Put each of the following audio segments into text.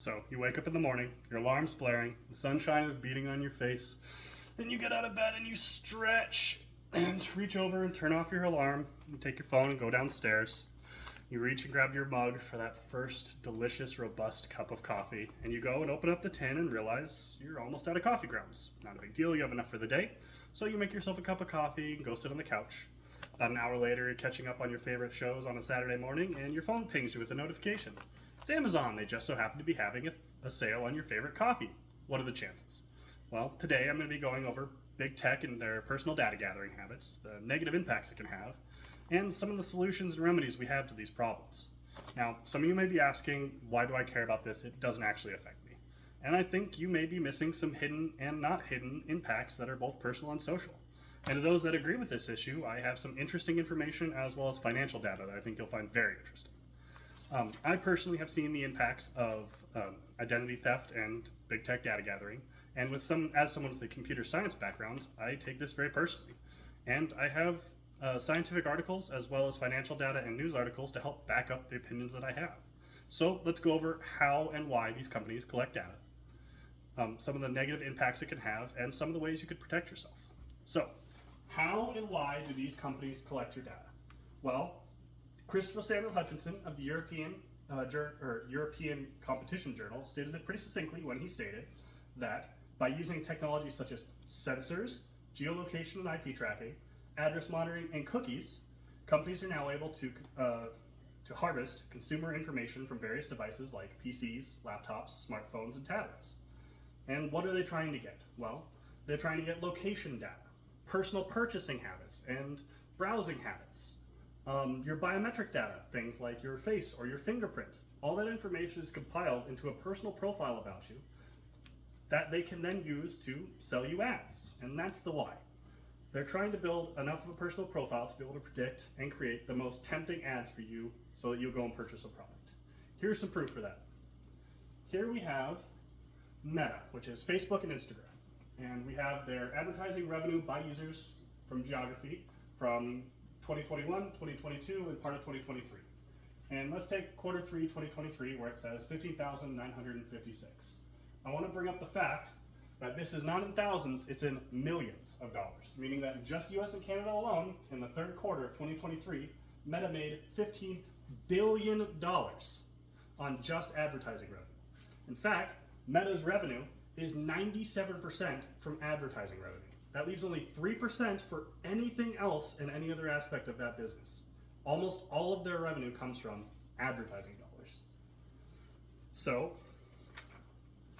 So you wake up in the morning, your alarm's blaring, the sunshine is beating on your face, then you get out of bed and you stretch and reach over and turn off your alarm. You take your phone and go downstairs. You reach and grab your mug for that first delicious, robust cup of coffee, and you go and open up the tin and realize you're almost out of coffee grounds. Not a big deal, you have enough for the day. So you make yourself a cup of coffee and go sit on the couch. About an hour later, you're catching up on your favorite shows on a Saturday morning, and your phone pings you with a notification. It's Amazon. They just so happen to be having a sale on your favorite coffee. What are the chances? Well, today I'm going to be going over big tech and their personal data gathering habits, the negative impacts it can have, and some of the solutions and remedies we have to these problems. Now, some of you may be asking, why do I care about this? It doesn't actually affect me. And I think you may be missing some hidden and not hidden impacts that are both personal and social. And to those that agree with this issue, I have some interesting information as well as financial data that I think you'll find very interesting. I personally have seen the impacts of identity theft and big tech data gathering, and as someone with a computer science background, I take this very personally. And I have scientific articles as well as financial data and news articles to help back up the opinions that I have. So let's go over how and why these companies collect data, some of the negative impacts it can have, and some of the ways you could protect yourself. So, how and why do these companies collect your data? Well, Christopher Samuel Hutchinson of the European Competition Journal stated it pretty succinctly when he stated that by using technologies such as sensors, geolocation and IP tracking, address monitoring, and cookies, companies are now able to harvest consumer information from various devices like PCs, laptops, smartphones, and tablets. And what are they trying to get? Well, they're trying to get location data, personal purchasing habits, and browsing habits. Your biometric data, things like your face or your fingerprint. All that information is compiled into a personal profile about you that they can then use to sell you ads. And that's the why. They're trying to build enough of a personal profile to be able to predict and create the most tempting ads for you so that you'll go and purchase a product. Here's some proof for that. Here we have Meta, which is Facebook and Instagram. And we have their advertising revenue by users from geography from 2021, 2022, and part of 2023. And let's take quarter 3, 2023, where it says 15,956. I want to bring up the fact that this is not in thousands, it's in millions of dollars, meaning that in just US and Canada alone, in the third quarter of 2023, Meta made $15 billion on just advertising revenue. In fact, Meta's revenue is 97% from advertising revenue. That leaves only 3% for anything else in any other aspect of that business. Almost all of their revenue comes from advertising dollars. So,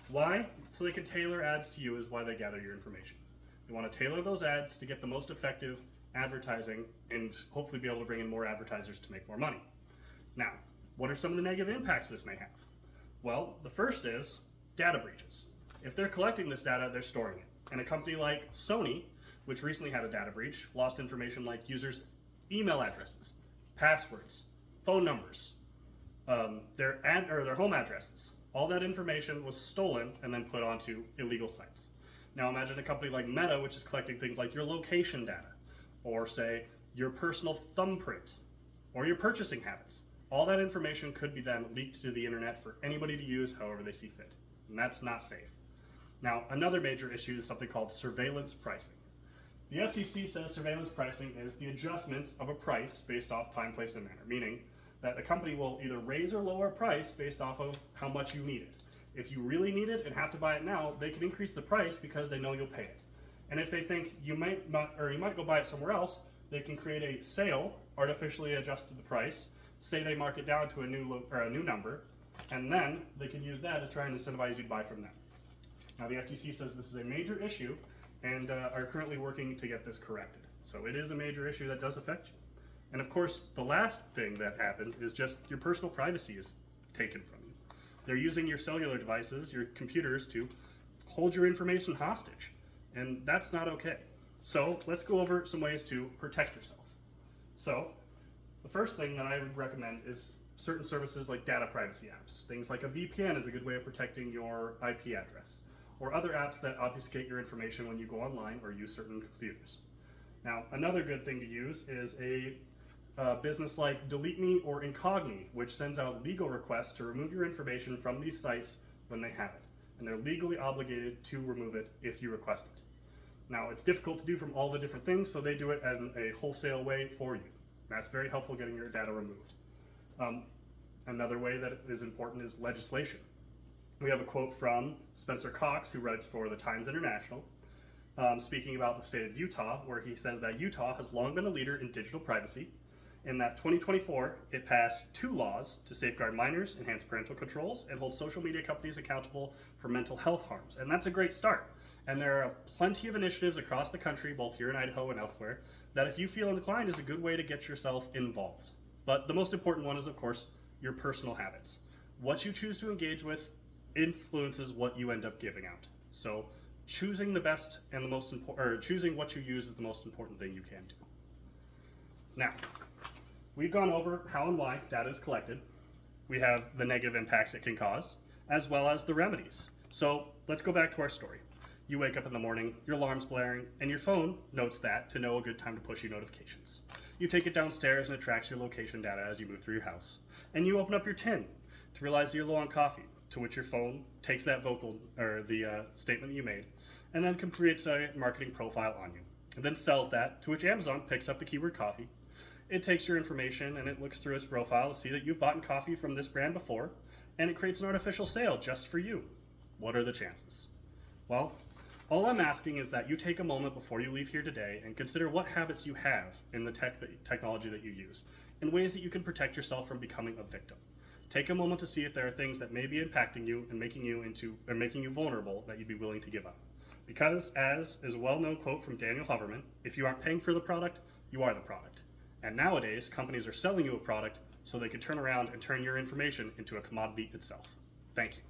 why? So they can tailor ads to you is why they gather your information. They want to tailor those ads to get the most effective advertising and hopefully be able to bring in more advertisers to make more money. Now, what are some of the negative impacts this may have? Well, the first is data breaches. If they're collecting this data, they're storing it. And a company like Sony, which recently had a data breach, lost information like users' email addresses, passwords, phone numbers, their home addresses. All that information was stolen and then put onto illegal sites. Now imagine a company like Meta, which is collecting things like your location data, or say your personal thumbprint, or your purchasing habits. All that information could be then leaked to the internet for anybody to use however they see fit. And that's not safe. Now, another major issue is something called surveillance pricing. The FTC says surveillance pricing is the adjustment of a price based off time, place, and manner, meaning that a company will either raise or lower a price based off of how much you need it. If you really need it and have to buy it now, they can increase the price because they know you'll pay it. And if they think you might not, or you might go buy it somewhere else, they can create a sale, artificially adjust the price, say they mark it down to a new number, and then they can use that to try and incentivize you to buy from them. Now the FTC says this is a major issue and are currently working to get this corrected. So it is a major issue that does affect you. And of course, the last thing that happens is just your personal privacy is taken from you. They're using your cellular devices, your computers, to hold your information hostage. And that's not okay. So let's go over some ways to protect yourself. So the first thing that I would recommend is certain services like data privacy apps. Things like a VPN is a good way of protecting your IP address, or other apps that obfuscate your information when you go online or use certain computers. Now, another good thing to use is a business like Delete Me or Incogni, which sends out legal requests to remove your information from these sites when they have it, and they're legally obligated to remove it if you request it. Now, it's difficult to do from all the different things, so they do it in a wholesale way for you. That's very helpful getting your data removed. Another way that is important is legislation. We have a quote from Spencer Cox, who writes for the Times International, speaking about the state of Utah, where he says that Utah has long been a leader in digital privacy. In that 2024, it passed 2 laws to safeguard minors, enhance parental controls, and hold social media companies accountable for mental health harms. And that's a great start. And there are plenty of initiatives across the country, both here in Idaho and elsewhere, that if you feel inclined is a good way to get yourself involved. But the most important one is, of course, your personal habits. What you choose to engage with influences what you end up giving out. So choosing the best and the most important, or choosing what you use is the most important thing you can do. Now, we've gone over how and why data is collected. We have the negative impacts it can cause, as well as the remedies. So let's go back to our story. You wake up in the morning, your alarm's blaring, and your phone notes that to know a good time to push you notifications. You take it downstairs and it tracks your location data as you move through your house. And you open up your tin to realize you're low on coffee, to which your phone takes that statement that you made, and then creates a marketing profile on you. And then sells that, to which Amazon picks up the keyword coffee. It takes your information and it looks through its profile to see that you've bought coffee from this brand before, and it creates an artificial sale just for you. What are the chances? Well, all I'm asking is that you take a moment before you leave here today and consider what habits you have in the technology that you use, and ways that you can protect yourself from becoming a victim. Take a moment to see if there are things that may be impacting you and making you vulnerable that you'd be willing to give up. Because, as is a well-known quote from Daniel Hoverman, if you aren't paying for the product, you are the product. And nowadays, companies are selling you a product so they can turn around and turn your information into a commodity itself. Thank you.